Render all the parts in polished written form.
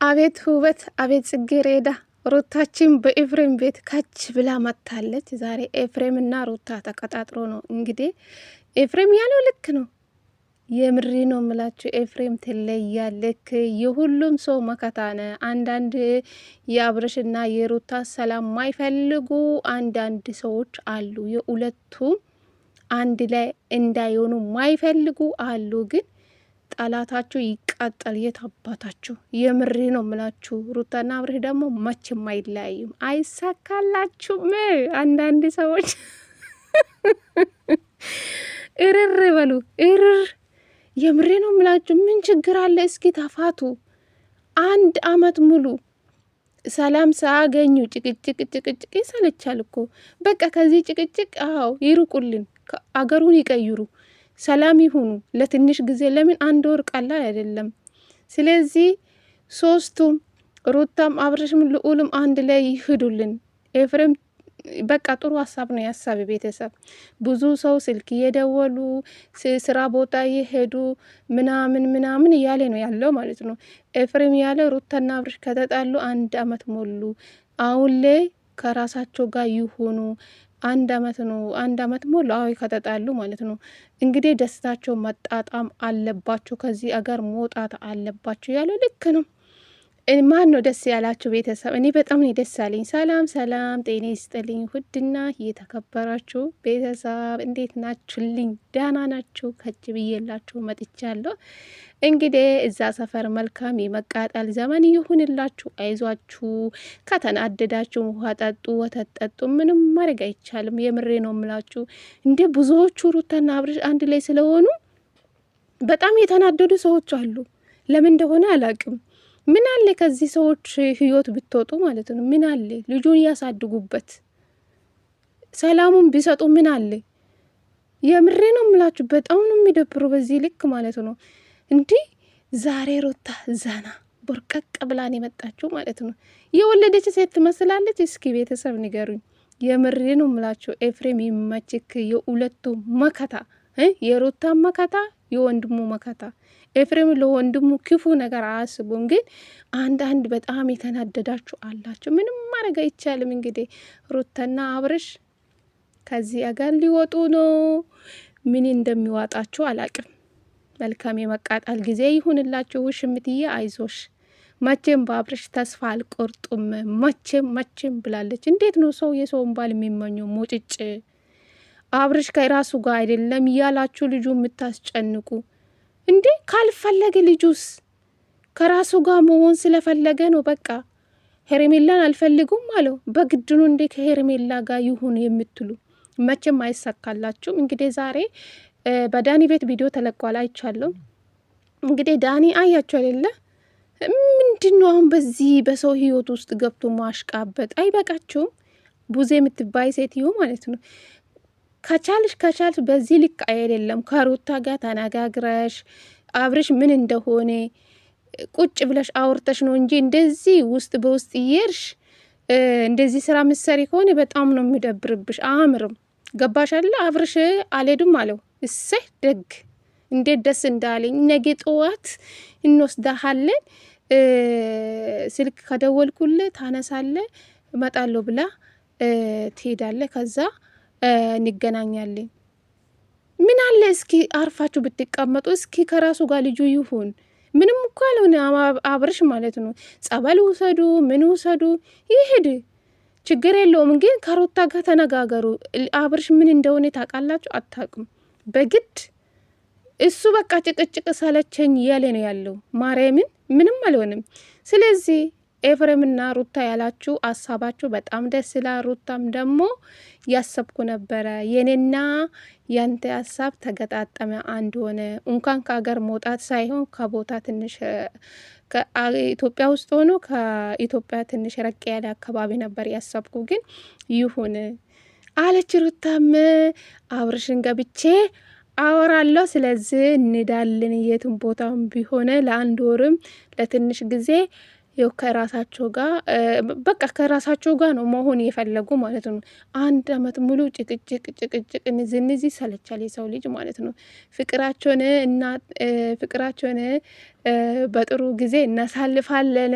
አቤት ውበት፣ አቤት ጽጌረዳ! ሩታችን በኤፍሬም ቤት ካች ብላ መታለች። ዛሬ ኤፍሬም እና ሩታ ተቀጣጥሮ ነው እንግዲህ። ኤፍሬም ያለው ልክ ነው። የምሪ ነው ምላችሁ። ኤፍሬም ትለያለክ። የሁሉም ሰው መከታነ። አንዳንድ የአብርሽና የሩታ ሰላም ማይፈልጉ አንዳንድ ሰዎች አሉ። የሁለቱም አንድ ላይ እንዳይሆኑ ማይፈልጉ አሉ። ግን ጠላታችሁ ይቃጠል። የታባታችሁ የምሬ ነው ምላችሁ። ሩታና አብርሽ ደግሞ መቼም አይለያዩም፣ አይሳካላችሁም። አንዳንድ ሰዎች እርር በሉ እርር። የምሬ ነው ምላችሁ። ምን ችግር አለ? እስኪ ተፋቱ። አንድ አመት ሙሉ ሰላም ሳያገኙ ጭቅጭቅ ጭቅጭቅ ይሰለቻል እኮ። በቃ ከዚህ ጭቅጭቅ ይርቁልን፣ አገሩን ይቀይሩ፣ ሰላም ይሁኑ ለትንሽ ጊዜ። ለምን አንድ ወር ቀላል አይደለም። ስለዚህ ሶስቱም ሩታም አብርሽም ልዑልም አንድ ላይ ይሄዱልን። ኤፍሬም በቃ ጥሩ ሀሳብ ነው ያሳብ። ቤተሰብ ብዙ ሰው ስልክ እየደወሉ ስራ ቦታ እየሄዱ ምናምን እያለ ነው ያለው ማለት ነው። ኤፍሬም ያለ ሩታና አብርሽ ከተጣሉ አንድ አመት ሞሉ። አሁን ላይ ከራሳቸው ጋር ይሆኑ። አንድ አመት ነው፣ አንድ አመት ሞሉ ከተጣሉ ማለት ነው። እንግዲህ ደስታቸው መጣጣም አለባቸው፣ ከዚህ አገር መውጣት አለባቸው ያለው ልክ ነው። ማን ነው ደስ ያላችሁ ቤተሰብ? እኔ በጣም ነው ደስ ያለኝ። ሰላም ሰላም፣ ጤና ይስጥልኝ ውድና እየተከበራችሁ ቤተሰብ እንዴት ናችሁልኝ? ደህና ናችሁ? ከች ብዬላችሁ መጥቻለሁ። እንግዲህ እዛ ሰፈር መልካም የመቃጠል ዘመን ይሁንላችሁ። አይዟችሁ። ከተናደዳችሁ ውሃ ጠጡ፣ ወተት ጠጡ። ምንም ማድረግ አይቻልም። የምሬ ነው ምላችሁ። እንደ ብዙዎቹ ሩታና አብርሽ አንድ ላይ ስለሆኑ በጣም የተናደዱ ሰዎች አሉ። ለምን እንደሆነ አላቅም። ምን አለ ከዚህ ሰዎች ህይወት ብትወጡ ማለት ነው። ምን አለ ልጁን ያሳድጉበት፣ ሰላሙን ቢሰጡ ምን አለ። የምሬ ነው ምላችሁ። በጣም ነው የሚደብሩ በዚህ ልክ ማለት ነው። እንዲህ ዛሬ ሩታ ዘና ቦርቀቅ ብላን የመጣችሁ ማለት ነው። የወለደች ሴት ትመስላለች። እስኪ ቤተሰብ ንገሩኝ። የምሬ ነው ምላችሁ። ኤፍሬም ይመችክ። የሁለቱ መከታ፣ የሩታ መከታ፣ የወንድሙ መከታ። ኤፍሬም ለወንድሙ ክፉ ነገር አያስቡም። ግን አንዳንድ በጣም የተናደዳችሁ አላችሁ። ምንም ማድረግ አይቻልም። እንግዲህ ሩታና አብርሽ ከዚህ አገር ሊወጡ ነው። ምን እንደሚዋጣችሁ አላቅም። መልካም የመቃጠል ጊዜ ይሁንላችሁ። ውሽምትዬ አይዞሽ፣ መቼም በአብርሽ ተስፋ አልቆርጡም። መቼም ብላለች። እንዴት ነው ሰው የሰውን ባል የሚመኘው? ሞጭጭ አብርሽ ከራሱ ጋር አይደለም እያላችሁ ልጁ የምታስጨንቁ እንዴ? ካልፈለገ ልጁስ ከራሱ ጋር መሆን ስለፈለገ ነው። በቃ ሄርሜላን አልፈልጉም አለው። በግድኑ እንዴ ከሄርሜላ ጋር ይሁን የምትሉ? መቼም አይሳካላችሁም። እንግዲህ ዛሬ በዳኒ ቤት ቪዲዮ ተለቋል፣ አይቻለሁ። እንግዲህ ዳኒ አያችሁ አይደለ? ምንድን ነው አሁን በዚህ በሰው ህይወት ውስጥ ገብቶ ማሽቃበጥ? አይበቃችሁም? ቡዜ የምትባይ ሴትዮ ማለት ነው። ከቻልሽ በዚህ ልክ አይደለም። ከሩታ ጋር ተነጋግረሽ አብርሽ ምን እንደሆነ ቁጭ ብለሽ አውርተሽ ነው እንጂ እንደዚህ ውስጥ በውስጥ እየርሽ እንደዚህ ስራ ምሰሪ ከሆነ በጣም ነው የሚደብርብሽ። አያምርም። ገባሽ አይደል? አብርሽ አልሄድም አለው። እሰይ ደግ፣ እንዴት ደስ እንዳለኝ። ነገ ጠዋት እንወስዳሃለን፣ ስልክ ከደወልኩል ታነሳለ፣ እመጣለሁ ብላ ትሄዳለ። ከዛ እንገናኛለን። ምን አለ እስኪ አርፋችሁ ብትቀመጡ። እስኪ ከራሱ ጋር ልጁ ይሁን። ምንም እኮ አልሆነ አብርሽ ማለት ነው። ጸበል ውሰዱ፣ ምን ውሰዱ፣ ይሄድ ችግር የለውም። ግን ከሩታ ጋር ተነጋገሩ። አብርሽ ምን እንደሆነ ታውቃላችሁ? አታውቅም። በግድ እሱ በቃ ጭቅጭቅ ሰለቸኝ እያለ ነው ያለው። ማርያምን ምንም አልሆንም። ስለዚህ ኤፍሬምና ሩታ ያላችሁ ሀሳባችሁ በጣም ደስ ይላል። ሩታም ደግሞ ያሰብኩ ነበረ፣ የኔና ያንተ ሀሳብ ተገጣጠመ፣ አንድ ሆነ። እንኳን ከሀገር መውጣት ሳይሆን ከቦታ ትንሽ ኢትዮጵያ ውስጥ ሆኖ ከኢትዮጵያ ትንሽ ረቅ ያለ አካባቢ ነበር ያሰብኩ። ግን ይሁን አለች ሩታም። አብርሽን ገብቼ አወራለሁ፣ ስለዚህ እንዳለን የትም ቦታም ቢሆነ ለአንድ ወርም ለትንሽ ጊዜ ይኸው ከራሳቸው ጋር በቃ ከራሳቸው ጋር ነው መሆን የፈለጉ ማለት ነው። 1 አመት ሙሉ ጭቅጭቅ ንዝንዝ ይሰለቻል የሰው ልጅ ማለት ነው። ፍቅራቸውን በጥሩ ጊዜ እናሳልፋለን፣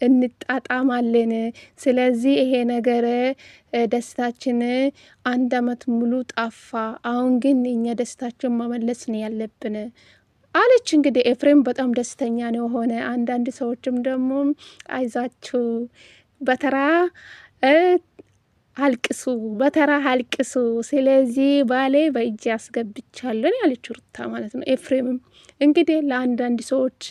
እንጣጣማለን። ስለዚህ ይሄ ነገር ደስታችን 1 አመት ሙሉ ጠፋ። አሁን ግን እኛ ደስታችን መመለስ ነው ያለብን አለች። እንግዲህ ኤፍሬም በጣም ደስተኛ ነው ሆነ። አንዳንድ ሰዎችም ደግሞ አይዛችሁ በተራ አልቅሱ፣ በተራ አልቅሱ፣ ስለዚህ ባሌ በእጅ ያስገብቻለሁ ያለች ሩታ ማለት ነው። ኤፍሬምም እንግዲህ ለአንዳንድ ሰዎች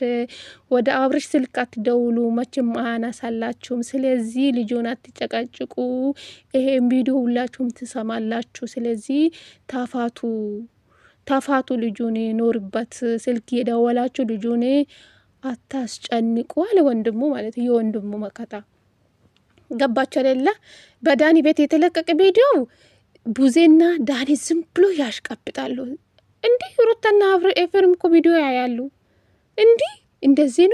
ወደ አብርሽ ስልክ አትደውሉ፣ መቼም አያነሳላችሁም፣ ስለዚህ ልጆን አትጨቃጭቁ፣ ይሄን ቪዲዮ ሁላችሁም ትሰማላችሁ፣ ስለዚህ ተፋቱ፣ ልጁን ኖርበት፣ ስልክ የደወላችሁ ልጁን አታስጨንቁ አለ ወንድሙ ማለት የወንድሙ መከታ ገባች አይደለ? በዳኒ ቤት የተለቀቀ ቪዲዮ ቡዜና ዳኒ ዝም ብሎ ያሽቀብጣሉ። እንዲህ ሩታና ኤፍሬም እኮ ቪዲዮ ያያሉ። እንዲህ እንደዚህ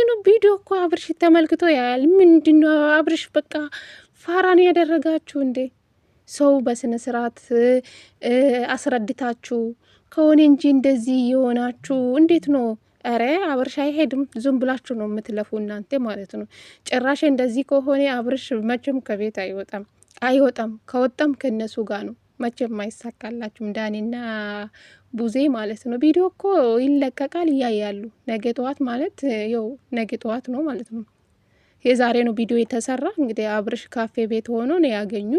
ነው ቪዲዮ እኮ አብርሽ ተመልክቶ ያያል። ምንድነው አብርሽ በቃ ፋራን ያደረጋችሁ እንዴ? ሰው በስነ ስርዓት አስረድታችሁ ከሆነ እንጂ እንደዚህ የሆናችሁ እንዴት ነው? አረ አብርሽ አይሄድም። ዝም ብላችሁ ነው የምትለፉ እናንተ ማለት ነው። ጭራሽ እንደዚህ ከሆነ አብርሽ መቼም ከቤት አይወጣም። ከወጣም ከነሱ ጋር ነው። መቼም አይሳካላችሁም። ዳኒና ቡዜ ማለት ነው። ቪዲዮ እኮ ይለቀቃል፣ እያያሉ። ነገ ጠዋት ማለት ያው ነገ ጠዋት ነው ማለት ነው። የዛሬ ነው ቪዲዮ የተሰራ። እንግዲህ አብርሽ ካፌ ቤት ሆኖ ነው ያገኙ።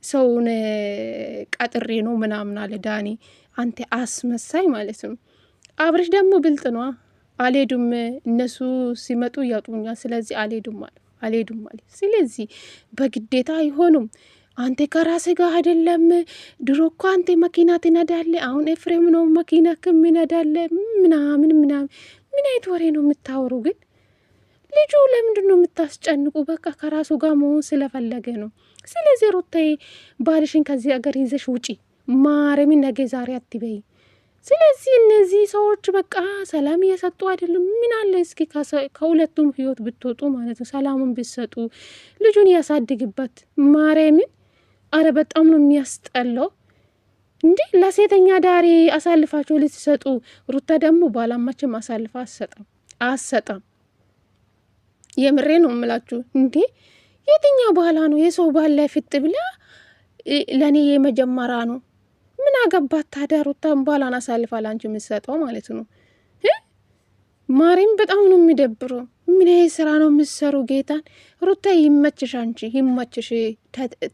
ሰውን ቀጥሬ ነው ምናምን አለ ዳኒ። አንተ አስመሳይ ማለት ነው። አብርሽ ደግሞ ብልጥ ነው። አልሄዱም፣ እነሱ ሲመጡ ያጡኛል፣ ስለዚህ አልሄዱም አለ። ስለዚህ በግዴታ አይሆኑም። አንተ ከራስ ጋር አይደለም። ድሮ እኮ አንተ መኪና ትነዳለ፣ አሁን ኤፍሬም ነው መኪና ከሚነዳለ ምናምን። ምን አይነት ወሬ ነው የምታወሩ ግን? ልጁ ለምንድን ነው የምታስጨንቁ? በቃ ከራሱ ጋር መሆን ስለፈለገ ነው። ስለዚህ ሩታዬ ባልሽን ከዚህ ሀገር ይዘሽ ውጪ። ማረሚን ነገ ዛሬ አትበይ። ስለዚህ እነዚህ ሰዎች በቃ ሰላም እየሰጡ አይደሉም። ምን አለ እስኪ ከሁለቱም ህይወት ብትወጡ ማለት ነው። ሰላሙን ብትሰጡ፣ ልጁን ያሳድግበት። ማርያምን አረ በጣም ነው የሚያስጠላው። እንዲህ ለሴተኛ ዳሪ አሳልፋቸው ልትሰጡ። ሩታ ደግሞ ባላማችም አሳልፋ አሰጣም። የምሬ ነው የምላችሁ። እንዴ የትኛው ባህላ ነው? የሰው ባህል ላይ ፍጥ ብላ ለእኔ የመጀመሪያ ነው። ምን አገባት ታዲያ? ሩታን ባሏን አሳልፋ ላንቺ የምትሰጠው ማለት ነው። ማሪም በጣም ነው የሚደብረው። ምን ይሄ ስራ ነው የምትሰሩ? ጌታን ሩታ ይመችሽ፣ አንቺ ይመችሽ፣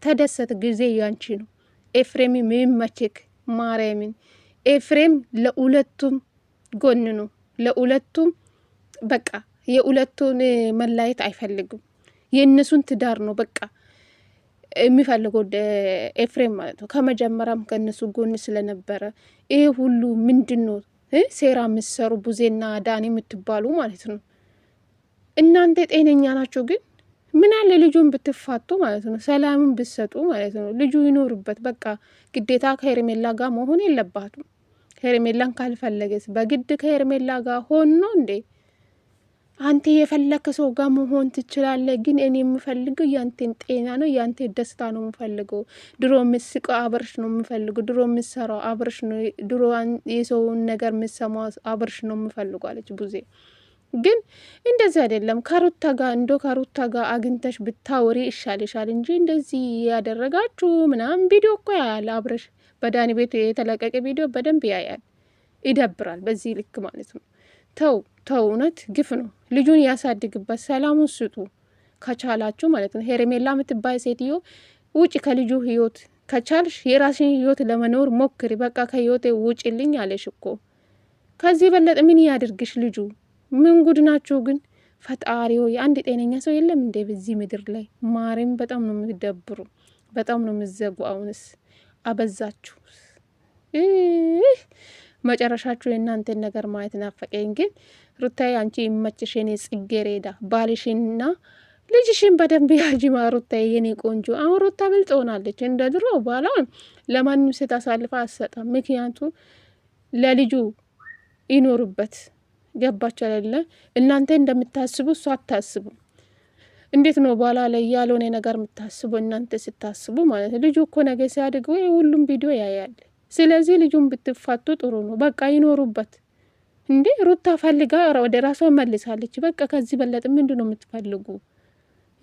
ተደሰት፣ ጊዜ ያንቺ ነው። ኤፍሬም ይመችክ። ማርያምን ኤፍሬም ለሁለቱም ጎን ነው። ለሁለቱም በቃ የሁለቱን መለያየት አይፈልግም። የእነሱን ትዳር ነው በቃ የሚፈልገው ኤፍሬም ማለት ነው። ከመጀመሪያም ከእነሱ ጎን ስለነበረ ይሄ ሁሉ ምንድን ነው ሴራ የምትሰሩ ቡዜና ዳኒ የምትባሉ ማለት ነው። እናንተ ጤነኛ ናቸው? ግን ምን አለ ልጁን ብትፋቱ ማለት ነው። ሰላምን ብትሰጡ ማለት ነው። ልጁ ይኖርበት በቃ። ግዴታ ከሄርሜላ ጋር መሆን የለባትም። ሄርሜላን ካልፈለገስ በግድ ከሄርሜላ ጋር ሆን ነው እንዴ? አንተ የፈለከ ሰው ጋር መሆን ትችላለህ። ግን እኔ የምፈልገው ያንተን ጤና ነው፣ ያንተን ደስታ ነው የምፈልገው። ድሮ ምስቀው አብርሽ ነው የምፈልገው። ድሮ ምሰራው አብርሽ ነው። ድሮ የሰውን ነገር ምሰማው አብርሽ ነው የምፈልገው አለች ቡዜ። ግን እንደዚህ አይደለም። ከሩታ ጋር አግኝተሽ ብታወሪ ይሻልሻል እንጂ እንደዚህ ያደረጋችሁ ምናምን ቪዲዮ እኮ ያያል አብርሽ። በዳኒ ቤት የተለቀቀ ቪዲዮ በደንብ ያያል። ይደብራል በዚህ ልክ ማለት ነው። ተው እውነት ግፍ ነው። ልጁን ያሳድግበት። ሰላሙን ስጡ ከቻላችሁ ማለት ነው። ሄርሜላ የምትባይ ሴትዮ ውጭ ከልጁ ህይወት። ከቻልሽ የራስሽን ህይወት ለመኖር ሞክሪ። በቃ ከህይወቴ ውጭልኝ አለሽ እኮ። ከዚህ በለጠ ምን ያድርግሽ ልጁ? ምን ጉድ ናችሁ ግን? ፈጣሪ ሆይ አንድ ጤነኛ ሰው የለም እንዴ በዚህ ምድር ላይ? ማርያም በጣም ነው የምትደብሩ፣ በጣም ነው የምትዘጉ። አሁንስ አበዛችሁ። መጨረሻችሁ የእናንተን ነገር ማየት ናፈቀኝ። ግን ሩታዬ አንቺ ይመችሽ የኔ ጽጌሬዳ። ባልሽንና ልጅሽን በደንብ ያጅማ ሩታዬ የኔ ቆንጆ። አሁን ሩታ ብልጥ ሆናለች። እንደ ድሮ ባላውን ለማንም ሴት አሳልፋ አትሰጣም። ምክንያቱ ለልጁ ይኖሩበት። ገባችሁ አይደለ? እናንተ እንደምታስቡ እሷ አታስቡ። እንዴት ነው በኋላ ላይ ያልሆነ ነገር የምታስቡ እናንተ ስታስቡ ማለት ነው። ልጁ እኮ ነገ ሲያድግ ወይ ሁሉም ቪዲዮ ያያል። ስለዚህ ልጁን ብትፋቱ ጥሩ ነው። በቃ ይኖሩበት እንዴ። ሩታ ፈልጋ ወደ ራሷ መልሳለች። በቃ ከዚህ በለጥ ምንድን ነው የምትፈልጉ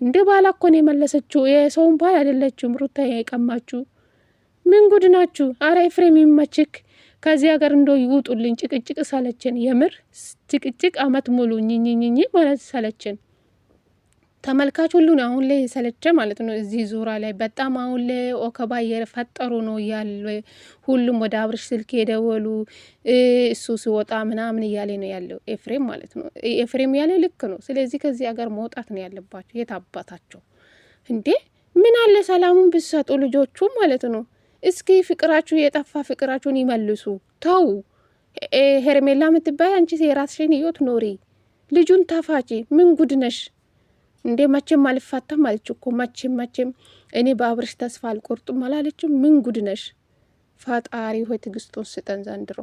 እንዴ? ባላ እኮ ነው የመለሰችው። የሰውን ባል አይደለችም ሩታ የቀማችሁ። ምን ጉድ ናችሁ? አረ ኤፍሬም ይመችክ። ከዚህ ሀገር እንደው ይውጡልኝ። ጭቅጭቅ ሰለችን። የምር ጭቅጭቅ አመት ሙሉ ኝኝኝኝ ማለት ሰለችን። ተመልካች ሁሉን አሁን ላይ ሰለቸ ማለት ነው። እዚህ ዙራ ላይ በጣም አሁን ላይ ወከባ እየፈጠሩ ነው ያለ። ሁሉም ወደ አብርሽ ስልክ የደወሉ እሱ ሲወጣ ምናምን እያለ ነው ያለው ኤፍሬም ማለት ነው። ኤፍሬም ያለ ልክ ነው። ስለዚህ ከዚህ ሀገር መውጣት ነው ያለባቸው። የት አባታቸው እንዴ? ምን አለ ሰላሙን ብሰጡ ልጆቹ ማለት ነው። እስኪ ፍቅራችሁ የጠፋ ፍቅራችሁን ይመልሱ። ተው ሄርሜላ የምትባይ አንቺ የራስሽን ህይወት ኖሪ። ልጁን ተፋጪ። ምን ጉድነሽ እንዴ? መቼም አልፋታም አለች እኮ መቼም እኔ በአብርሽ ተስፋ አልቆርጡም አላለችም። ምን ጉድነሽ? ፈጣሪ ሆይ ትዕግስቱን ስጠን ዘንድሮ።